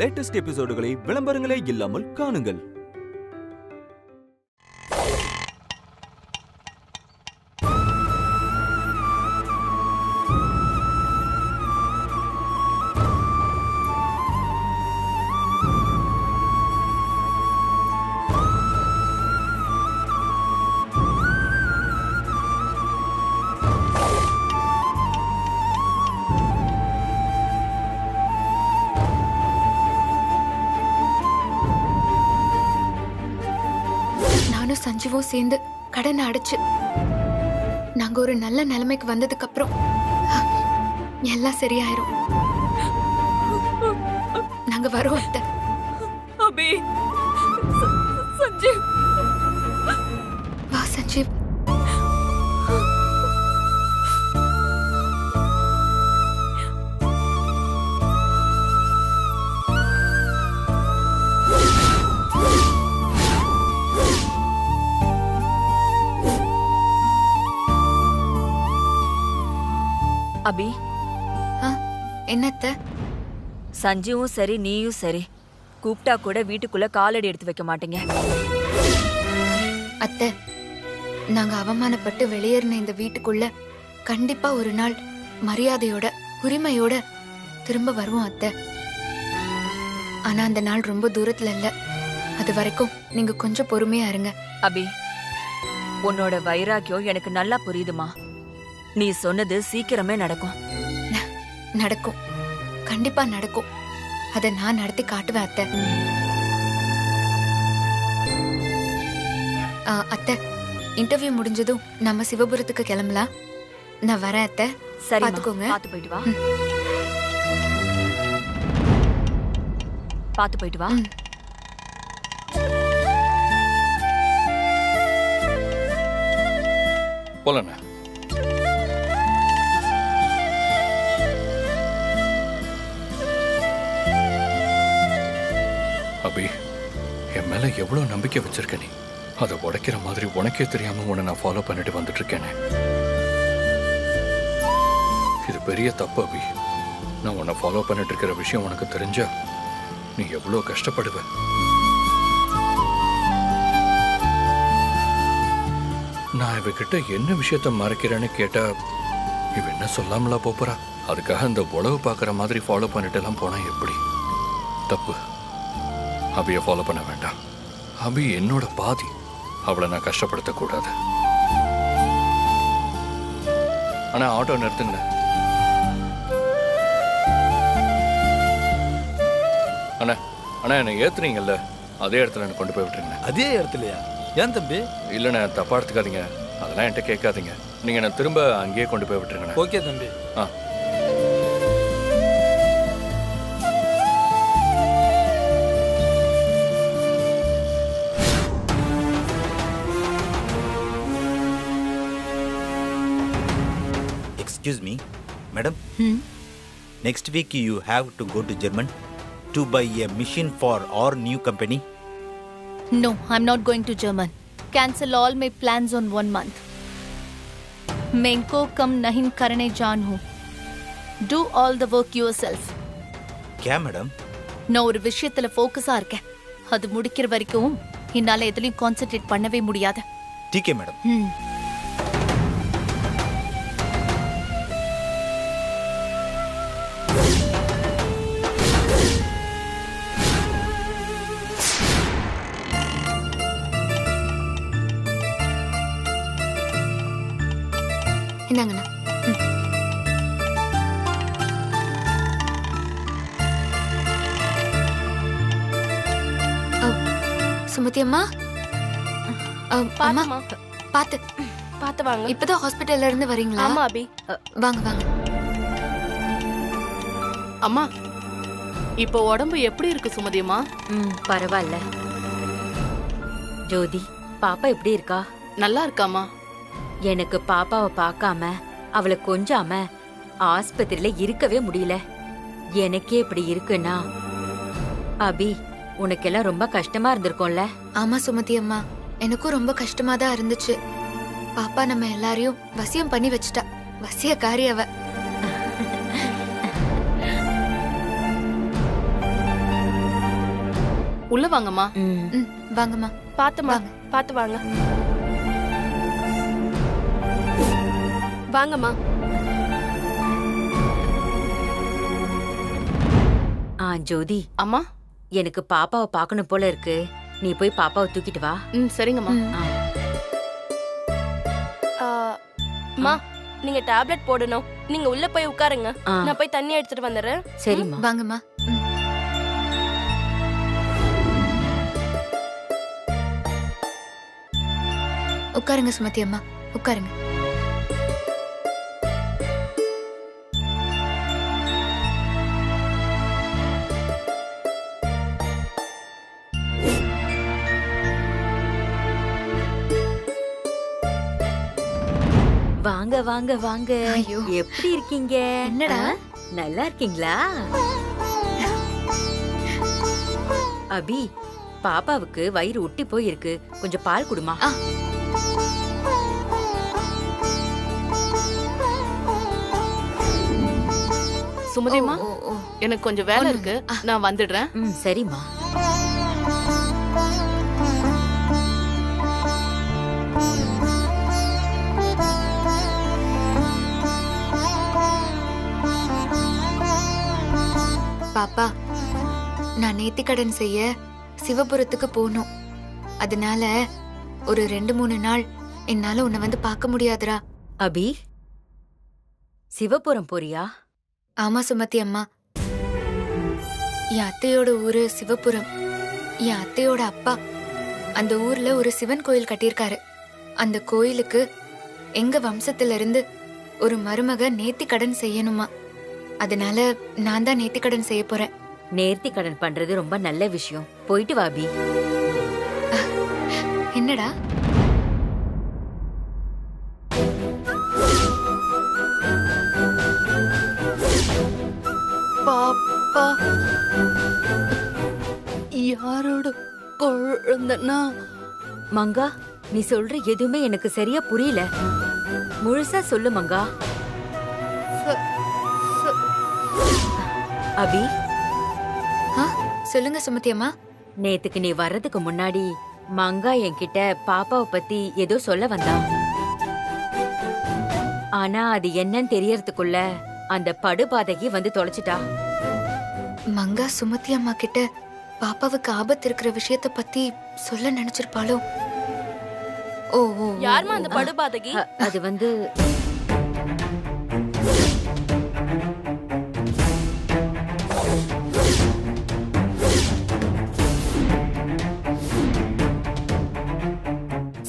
Latest எபிசோடுகளை விளம்பரங்களே இல்லாமல் காணுங்கள். சஞ்சுவும் சேர்ந்து கடன் அடைச்சு நாங்க ஒரு நல்ல நிலைமைக்கு வந்ததுக்கு அப்புறம் எல்லாம் சரியாயிரும். நாங்க வரோம் அத்தை. அபி, சஞ்சீவ், வா சஞ்சீவ். அபி, என்னத்த? சஞ்சுவும் சரி நீயும் சரி கூப்பிட்டா கூட வீட்டுக்குள்ள காலடி எடுத்து வைக்க மாட்டீங்க. அத்தை, நாங்க அவமானப்பட்டு வெளியேறின இந்த வீட்டுக்குள்ள கண்டிப்பா ஒரு நாள் மரியாதையோட உரிமையோட திரும்ப வருவோம் அத்தை. ஆனா அந்த நாள் ரொம்ப தூரத்துல இல்ல. அது வரைக்கும் நீங்க கொஞ்சம் பொறுமையா இருங்க. அபி, உன்னோட வைராக்கியம் எனக்கு நல்லா புரியுதுமா. நீ சொன்னது சீக்கிரமே நடக்கும். நடக்கும், கண்டிப்பா நடக்கும். அத நான் நடத்தி காட்டுவேன் அத்தை. அத்தை, இன்டர்வியூ முடிஞ்சதும் நம்ம சிவபுரத்துக்கு கிளம்பலாம். நான் வரேன் அத்தை. சரி, பாத்துக்கோங்க. பாத்து போயிட்டு வா. பாத்து போயிட்டு வா. போலண்ணா. அபி, என் மேல எவ்வளவு நம்பிக்கை வச்சிருக்க நீ. அதை உடைக்கிற மாதிரி உனக்கே தெரியாம உன்னை நான் ஃபாலோ பண்ணிட்டு வந்துட்டு இருக்கேனே. இது பெரிய தப்பு அபி. நான் உன்னை ஃபாலோ பண்ணிட்டு இருக்கிற விஷயம் உனக்கு தெரிஞ்சா நீ எவ்வளவு கஷ்டப்படுவ. நான் இவகிட்ட என்ன விஷயத்த மறைக்கிறேன்னு கேட்டா இவ என்ன சொல்லாமலா போறா? அதுக்காக இந்த உழவு பாக்குற மாதிரி ஃபாலோ பண்ணிட்டு எல்லாம் போனா எப்படி? தப்பு. அபியை ஃபாலோ பண்ண வேண்டாம். அபி என்னோட பாதி. அவளை நான் கஷ்டப்படுத்த கூடாது. ஆனா ஆட்டோ நிறுத்துங்க. அண்ணா, அண்ணா என்னை ஏத்துறீங்கல்ல, அதே இடத்துல என்ன கொண்டு போய் விட்டுருங்க. அதே இடத்துலயா? ஏன் தம்பி? இல்லைண்ணா, தப்பா எடுத்துக்காதீங்க. அதெல்லாம் என்கிட்ட கேட்காதீங்க. நீங்க என்ன திரும்ப அங்கேயே கொண்டு போய் விட்டுருங்க. ஓகே தம்பி. Excuse me, madam. Next week you have to go to Germany to buy a machine for our new company. No, I'm not going to Germany. Cancel all my plans on 1 month. मैं इनको कम नहीं करने जान हूँ. Do all the work yourself. क्या madam? நான் ஒரு விஷயத்துல ஃபோக்கஸா இருக்கேன். அது முடிக்கிற வரைக்கும் என்னால எதுலயும் கான்சென்ட்ரேட் பண்ணவே முடியாது. ठीक है मैडम. இந்தாங்கண்ணா. சுமதி அம்மா, அம்மா பாத்து பாத்து வாங்க. இப்பதான் ஹாஸ்பிட்டல்ல இருந்து வரீங்களா? ஆமா அபி. வாங்க வாங்க. அம்மா, இப்போ உடம்பு எப்படி இருக்கு சுமதி அம்மா? பரவாயில்ல. ஜோதி, பாப்பா எப்படி இருக்கா? நல்லா இருக்காமா. எனக்கு பாப்பாவை பார்க்காம அவளை கொஞ்சாம ஆஸ்பத்திரியில இருக்கவே முடியல. எனக்கே இப்படி இருக்குன்னா அபி, உனக்கெல்லாம் ரொம்ப கஷ்டமா இருந்திருக்கும்ல? ஆமா சுமதி அம்மா, எனக்கும் ரொம்ப கஷ்டமா தான் இருந்துச்சு. பாப்பா நம்ம எல்லாரையும் வசியம் பண்ணி வச்சுட்டா. வசியக்காரி அவ. உள்ள வாங்கம்மா. ம் வாங்கம்மா. பாத்துமா, பாத்து வாங்க. வாங்கம்மா. ஜோதி, அம்மா. எனக்கு பாப்பாவை பார்க்கணும் போல இருக்கு. நீ போய் பாப்பாவை தூக்கிட்டு வா. சரிங்கம்மா. அம்மா, நீங்க டேப்லெட் போடணும். நீங்க உள்ள போய் உட்காருங்க. நான் போய் தண்ணி எடுத்துட்டு வந்துடுறேன். சரிம்மா. வாங்கம்மா. உட்காருங்க சுமதி அம்மா, உட்காருங்க. வாங்க வாங்க வாங்க. ஐயோ. எப்படி இருக்கீங்க? என்னடா? நல்லா இருக்கீங்களா? அபி, பாப்பாவுக்கு வயிறு ஒட்டி போயிருக்கு. கொஞ்சம் பால் குடுமா. சுமதிமா, ஓ, ஓ, ஓ. எனக்கு கொஞ்சம் வேலை இருக்கு. நான் வந்துடுறேன். சரிம்மா. பாப்பா, நான் நேர்த்திக்கடன் செய்ய சிவபுரத்துக்கு போகணும். அதனால ஒரு 2-3 நாள் என்னால உன்னை வந்து பார்க்க முடியாதுடா. அபி, சிவபுரம் போறியா? ஆமா சுமதி அம்மா, என் அத்தையோட ஊரு சிவபுரம். என் அத்தையோட அப்பா அந்த ஊர்ல ஒரு சிவன் கோயில் கட்டியிருக்காரு. அந்த கோயிலுக்கு எங்க வம்சத்துல இருந்து ஒரு மருமக நேர்த்திக்கடன் செய்யணுமா. அதனால நான் தான் நேர்த்திக்கடன் செய்ய போறேன். நேர்த்தி கடன் பண்றது ரொம்ப நல்ல விஷயம். போயிட்டு வா அபி. என்னடா? பாப்பா யாரோட குழந்தைன்னா? மங்கா, நீ சொல்ற எதுவுமே எனக்கு சரியா புரியல. முழுசா சொல்லு மங்கா. அபி, சொல்லுங்க சுமதி அம்மா. நேத்துக்கு நீ வர்றதுக்கு முன்னாடி மங்கா என்கிட்ட பாப்பாவை பத்தி ஏதோ சொல்ல வந்தா. ஆனா அது என்னன்னு தெரியறதுக்குள்ள அந்த படுபாதகி வந்து தொலைச்சிட்டா. மங்கா சுமதி அம்மா கிட்ட பாப்பாவுக்கு ஆபத்து இருக்கிற விஷயத்த பத்தி சொல்ல நினைச்சிருப்பாளோ? ஓ ஓ. யாருமா அந்த படுபாதகி? அது வந்து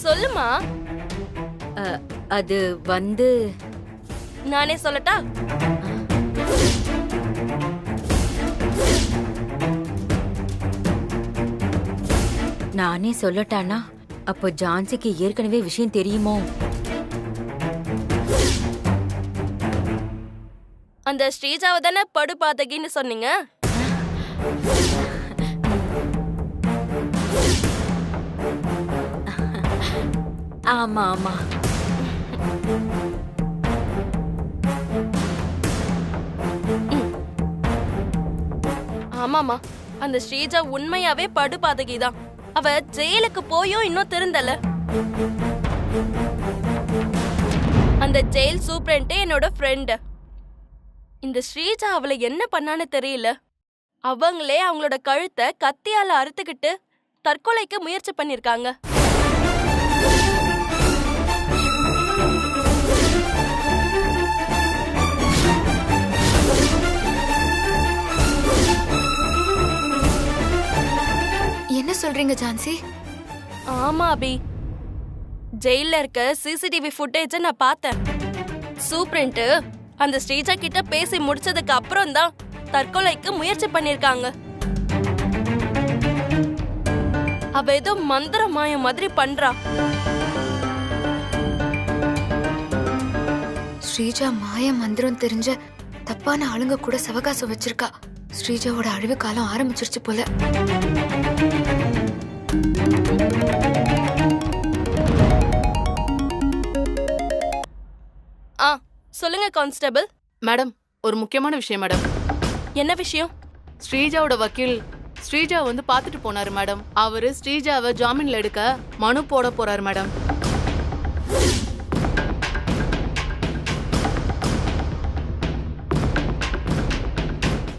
சொல்லுமா. அது வந்து நானே சொல்லட்டா? நானே சொல்லட்டானா? அப்போ ஜான்சிக்கு ஏற்கனவே விஷயம் தெரியுமோ? அந்த ஸ்ரீஜாவை தானே படுபாதகின்னு சொன்னீங்க? ஆமா ஆமா. ஆமாமா, அந்த ஸ்ரீஜா உண்மையாவே படுபாதகிதான். அவ ஜெயிலுக்கு போயும் இன்னும் திருந்தல. அந்த ஜெயில் சூப்பரண்ட் என்னோட ஃப்ரெண்ட். இந்த ஸ்ரீஜா அவளை என்ன பண்ணான்னு தெரியல. அவங்களே அவங்களோட கழுத்தை கத்தியால அறுத்துக்கிட்டு தற்கொலைக்கு முயற்சி பண்ணிருக்காங்க. என்ன சொல்றீங்க ஜான்சி? ஆமா அபி, ஜெயில இருக்க சிசிடிவி ஃபுட்டேஜ நான் பார்த்தேன். சூப்பரண்ட் அந்த ஸ்ரீஜா கிட்ட பேசி முடிச்சதுக்கு அப்புறம் தான் தற்கொலைக்கு முயற்சி பண்ணிருக்காங்க. அவ ஏதோ மந்திர மாயம் மாதிரி பண்றா. ஸ்ரீஜா மாய மந்திரம் தெரிஞ்ச தப்பான ஆளுங்க கூட சவகாசம் வச்சிருக்கா. ஸ்ரீஜாவோட அழிவு காலம் ஆரம்பிச்சிருச்சு போல. சொல்லுங்க கான்ஸ்டபிள். மேடம், ஒரு முக்கியமான விஷயம் மேடம். என்ன விஷயம்? ஸ்ரீஜாவோட வக்கீல் ஸ்ரீஜா வந்து பாத்துட்டு போனாரு மேடம். அவரு ஸ்ரீஜாவை ஜாமீன்ல எடுக்க மனு போட போறாரு மேடம்.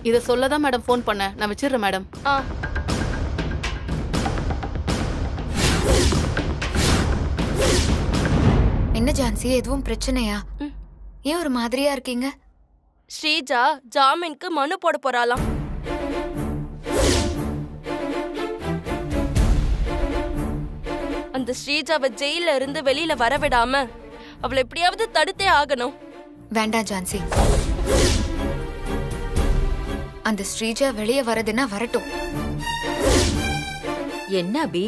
இத சொல்லதான் மேடம் ஃபோன் பண்ணேன். நான் வச்சிடுறேன் மேடம். என்ன ஜான்சி, எதுவும் பிரச்சனையா? ஏன் ஒரு மாதிரியா இருக்கீங்க? ஸ்ரீஜா ஜாமீனுக்கு மனு போட போறாளாம். அந்த ஸ்ரீஜாவை ஜெயில இருந்து வெளியில வர விடாம அவளை எப்படியாவது தடுத்தே ஆகணும். வேண்டாம் ஜான்சி, அந்த ஸ்ரீஜா வெளியே வரதுன்னா வரட்டும். என்ன அபி,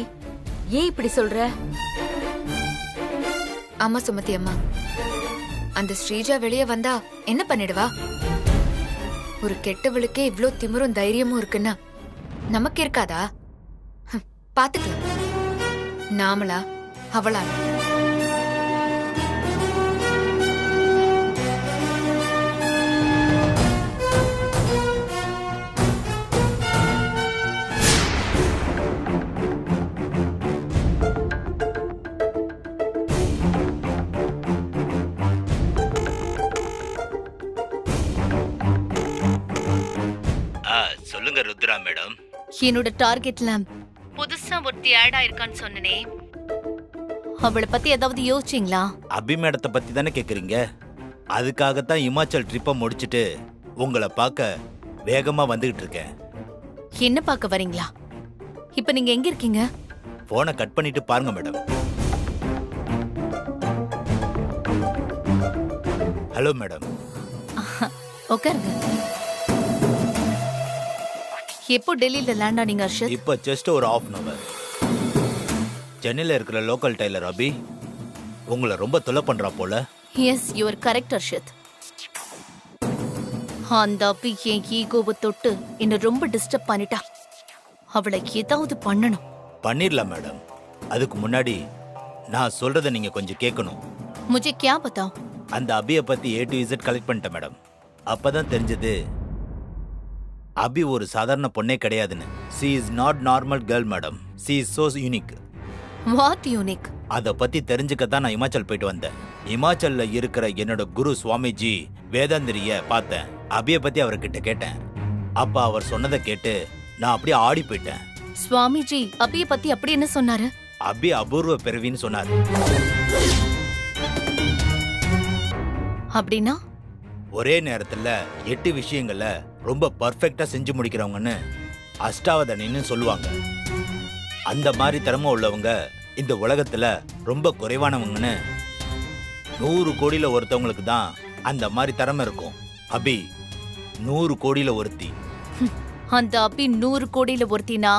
ஏன் இப்படி சொல்ற? ஆமா சுமதி அம்மா, அந்த ஸ்ரீஜா வெளியே வந்தா என்ன பண்ணிடுவா? ஒரு கெட்டவளுக்கே இவ்ளோ திமிரும் தைரியமும் இருக்குன்னா நமக்கு இருக்காதா? பாத்துக்கலாம், நாமளா அவளா? சொல்லுங்க ருத்ரா மேடம். என்னோட டார்கெட்ல புதுசா ஒருத்தி ஆட் ஆயிருக்கான்னு சொன்னனே, அவளை பத்தி ஏதாவது யோசிச்சீங்களா? அபி மேடத்தை பத்தி தானே கேக்குறீங்க? அதுக்காகத்தான் இமாச்சல் ட்ரிப்பை முடிச்சிட்டு உங்களை பார்க்க வேகமா வந்துகிட்டு இருக்கேன். என்ன பார்க்க வரீங்களா? இப்ப நீங்க எங்க இருக்கீங்க? போனை கட் பண்ணிட்டு பாருங்க மேடம். Hello madam. உட்காருங்க. எப்போ டெல்லியில லேண்ட் ஆனீங்க ஹர்ஷத்? இப்போ ஜஸ்ட் ஒரு ½ அன் அவர். சென்னையில் இருக்கிற லோக்கல் டைலர் அபி உங்களை ரொம்ப தொலை பண்றா போல. Yes, you are correct Harshad. அந்த அபி என் ஈகோவை தொட்டு என்ன ரொம்ப டிஸ்டர்ப் பண்ணிட்டா. அவளை ஏதாவது பண்ணணும். பண்ணிடலாம் மேடம். அதுக்கு முன்னாடி நான் சொல்றதை நீங்க கொஞ்சம் கேட்கணும். முझे क्या बताओ? அந்த அபியை பத்தி A to Z கலெக்ட் பண்ணிட்டேன் மேடம். அப்பதான் தெரிஞ்சது அபி ஒரு சாதாரண பொண்ணே கிடையாதுன்னு. C is not normal girl madam. C is so unique. What unique? அதை பத்தி தெரிஞ்சுக்கத்தான் நான் இமாச்சல் போயிட்டு வந்தேன். இமாச்சல்ல இருக்கிற என்னோட குரு சுவாமிஜி வேதாந்திரிய பார்த்தேன். அபியை பத்தி அவர்கிட்ட கேட்டேன். அப்ப அவர் சொன்னதை கேட்டு நான் அப்படியே ஆடி போயிட்டேன். சுவாமிஜி அபியை பத்தி அப்படி என்ன சொன்னாரு? அபி அபூர்வ பிறவின்னு சொன்னாரு. அப்படின்னா ஒரே நேரத்துல 8 விஷயங்களை ரொம்ப பர்ஃபெக்டா செஞ்சு முடிக்கிறவங்கன்னு அஷ்டாவதானின்னு சொல்லுவாங்க. அந்த மாதிரி திறமை உள்ளவங்க இந்த உலகத்துல ரொம்ப குறைவானவங்கன்னு 100 கோடியில ஒருத்தவங்களுக்கு தான் அந்த மாதிரி திறமை இருக்கும். அபி 100 கோடியில ஒருத்தி. அந்த அபி 100 கோடியில ஒருத்தினா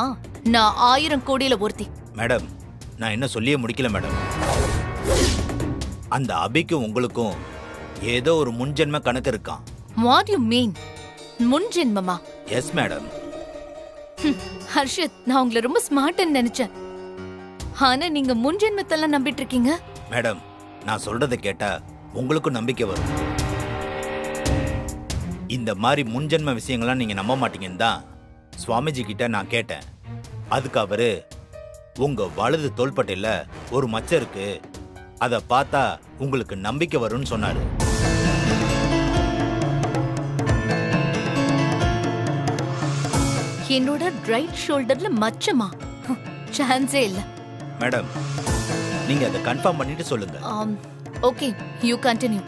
நான் 1000 கோடியில ஒருத்தி. மேடம், நான் என்ன சொல்லியே முடிக்கல மேடம். அந்த அபிக்கும் உங்களுக்கும் ஏதோ ஒரு முன்ஜென்ம கணக்கு இருக்கான். What you mean? முன்ஜென்மமா? Yes madam. ஹர்ஷத், நான் உங்களை ரொம்ப ஸ்மார்ட்னு நினைச்சேன். ஆனா நீங்க முன்ஜென்மத்தெல்லாம் நம்பிட்டு இருக்கீங்க. மேடம், நான் சொல்றதை கேட்டா உங்களுக்கும் நம்பிக்கை வரும். இந்த மாதிரி முன்ஜென்ம விஷயங்கள்லாம் நீங்க நம்ப மாட்டீங்கன்னு தான் சுவாமிஜி கிட்ட நான் கேட்டேன். அதுக்கு அவரு உங்க வலது தோள்பட்டையில ஒரு மச்சம் இருக்கு, அதை பார்த்தா உங்களுக்கு நம்பிக்கை வரும்னு சொன்னாரு. என்னோட ரைட் ஷோல்டர்ல மச்சமா? சான்ஸே இல்ல. மேடம், நீங்க அதை கன்ஃபார்ம் பண்ணிட்டு சொல்லுங்க. Okay, you continue.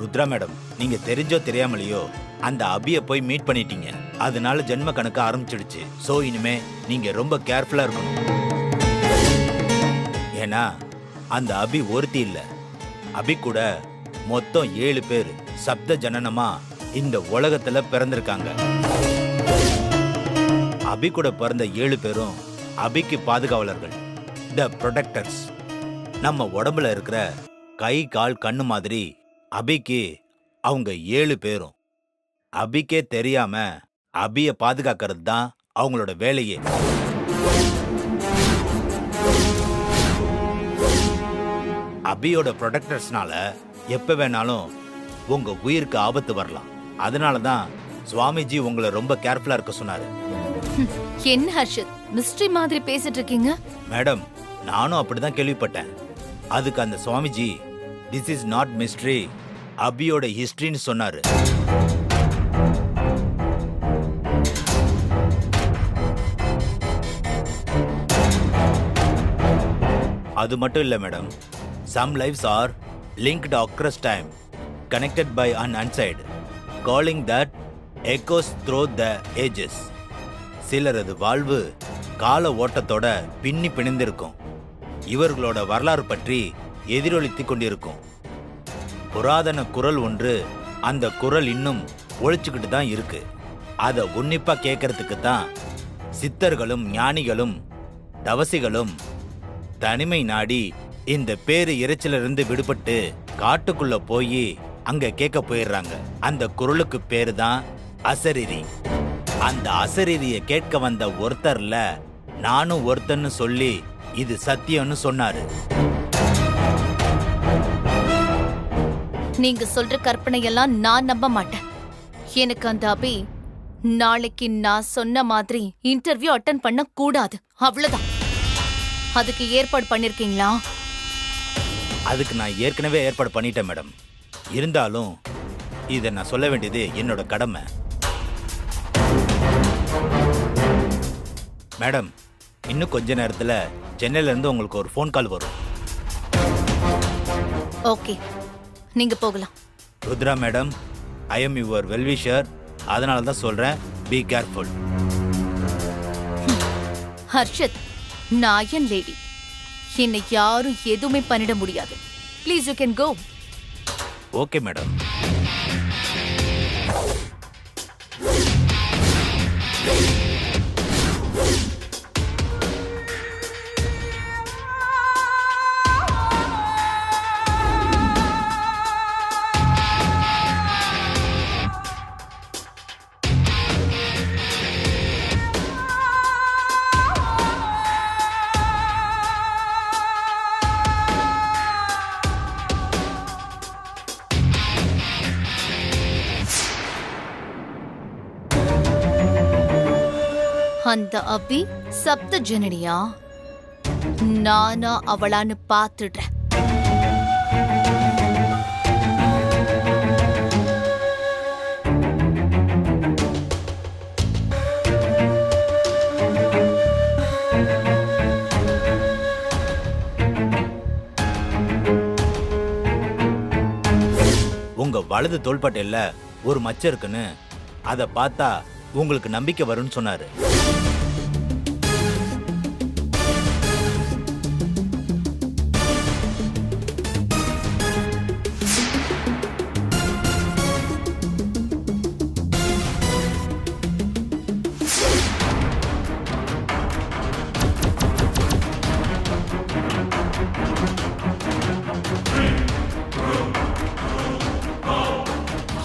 Rudra madam, நீங்க தெரிஞ்சோ தெரியாமலையோ அந்த அபியை போய் மீட் பண்ணிட்டீங்க. அதனால ஜென்ம கணக்கு ஆரம்பிச்சிடுச்சு. சோ இனிமே நீங்க ரொம்ப கேர்ஃபுல்லா இருக்கணும். ஏன்னா அந்த அபி ஒருத்தி இல்ல, அபி கூட மொத்தம் 7 பேர் சப்த ஜனனமா இந்த உலகத்துல பிறந்திருக்காங்க. அபி கூட பிறந்த 7 பேரும் அபிக்கு பாதுகாவலர்கள், த ப்ரொடெக்டர்ஸ். நம்ம உடம்புல இருக்கிற கை கால் கண்ணு மாதிரி அபிக்கு அவங்க 7 பேரும். அபிக்கே தெரியாம அபிய பாதுகாக்கிறது தான் அவங்களோட வேலையே. அபியோட ப்ரொடெக்டர்ஸ்னால எப்ப வேணாலும் உங்க உயிருக்கு ஆபத்து வரலாம். அதனால தான் சுவாமிஜி உங்களை ரொம்ப கேர்ஃபுல்லா இருக்க சொன்னாரு. என்ன ஹர்ஷத் மிஸ்ட்ரி மாதிரி பேசிட்டு இருக்கீங்க? மேடம், நானும் அப்படிதான் கேள்விப்பட்டேன். அதுக்கு அந்த swamiji this is not mystery, அபியோட ஹிஸ்டரின்னு சொன்னாரு. அது மட்டும் இல்ல madam, some lives are linked across time, connected by an unseen, calling that echoes through the ages. சிலரது வாழ்வு கால ஓட்டத்தோட பின்னி பிணைந்திருக்கும். இவர்களோட வரலாறு பற்றி எதிரொலித்துக் கொண்டிருக்கும். புராதன குரல் ஒன்று, அந்த குரல் இன்னும் ஒழிச்சுக்கிட்டு தான் இருக்கு. அதை உன்னிப்பா கேட்கறதுக்கு தான் சித்தர்களும் ஞானிகளும் தவசிகளும் தனிமை நாடி இந்த பேரு இறைச்சிலிருந்து விடுபட்டு காட்டுக்குள்ள போய் அங்க கேட்க போயிடுறாங்க. அந்த குரலுக்கு பேரு தான் அசரீரி. அந்த அசரீரிய கேட்க வந்த ஒருத்தர்ல நானும் ஒருத்தன்னு சொல்லி இது சத்தியம்னு சொன்னாரு. நீங்க சொல்ற கற்பனை எல்லாம் நான் நம்ப மாட்டேன். எனக்கு அந்த அபி நாளைக்கு நான் சொன்ன மாதிரி இன்டர்வியூ அட்டெண்ட் பண்ண கூடாது, அவ்வளவுதான். அதுக்கு ஏற்பாடு பண்ணிருக்கீங்களா? அதுக்கு நான் ஏற்கனவே ஏற்பாடு பண்ணிட்டேன் மேடம். இருந்தாலும் இதை நான் சொல்ல வேண்டியது என்னோட கடமை. மேடம், இன்னும் கொஞ்ச நேரத்தில் சென்னையில இருந்து உங்களுக்கு ஒரு ஃபோன் கால் வரும். ஓகே, நீங்க போகலாம். Rudra madam, I am your well-wisher. அதனால தான் சொல்றேன், பி கேர்ஃபுல். ஹர்ஷத், நான் அயன் லேடி. என்னை யாரும் எதுவுமே பண்ணிட முடியாது. Please you can go. Okay madam. அந்த அபி சப்த ஜனனியா? நானா அவளான்னு பாத்துடுறேன். உங்க வலது தோள்பட்டையில ஒரு மச்சம் இருக்குன்னு அதை பார்த்தா உங்களுக்கு நம்பிக்கை வரும்னு சொன்னாரு.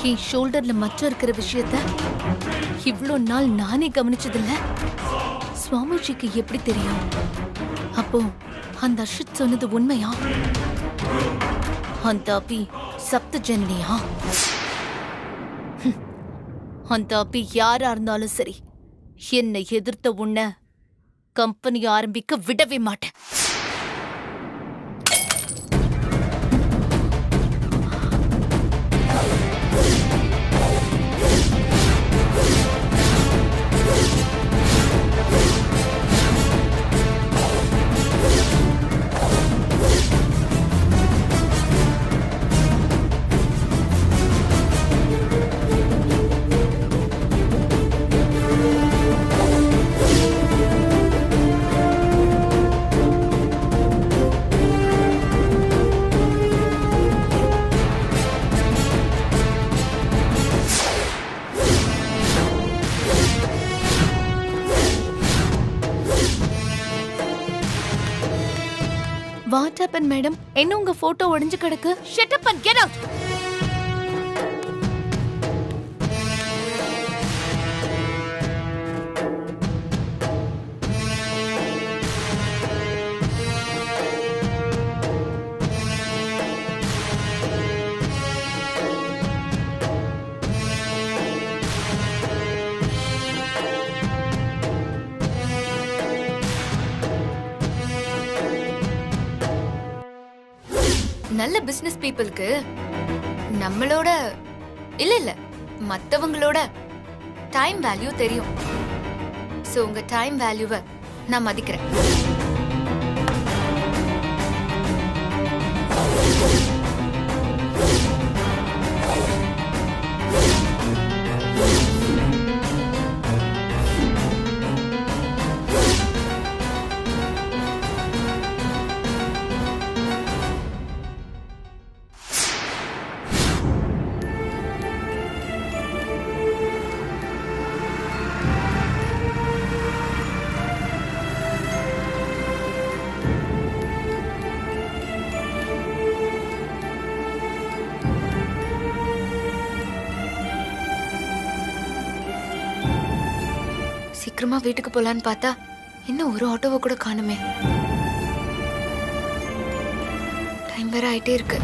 என் ஷோல்டர்ல மச்சம் இருக்கிற விஷயத்த இவ்ளோ நாள் நானே கவனிச்சதில்ல. சுவாமிஜிக்கு எப்படி தெரியும்? அப்போ அந்த அஷித் சொன்னது உண்மையா? அந்த அபி சப்த ஜனனியா? அந்த அபி யாரா இருந்தாலும் சரி, என்னை எதிர்த்த உன்னை கம்பெனி ஆரம்பிக்க விடவே மாட்டேன். What happen madam? என்ன உங்க போட்டோ ஒடிஞ்சு கிடக்கு? Shut up and get out. நல்ல பிசினஸ் பீப்புளுக்கு நம்மளோட இல்ல இல்ல மத்தவங்களோட டைம் வேல்யூ தெரியும். சோ உங்க டைம் வேல்யூவை நான் மதிக்கிறேன். சீக்கிரமா வீட்டுக்கு போலான்னு பார்த்தா இன்னும் ஒரு ஆட்டோவை கூட காணுமே. டைம் வேற ஆயிட்டே இருக்கு.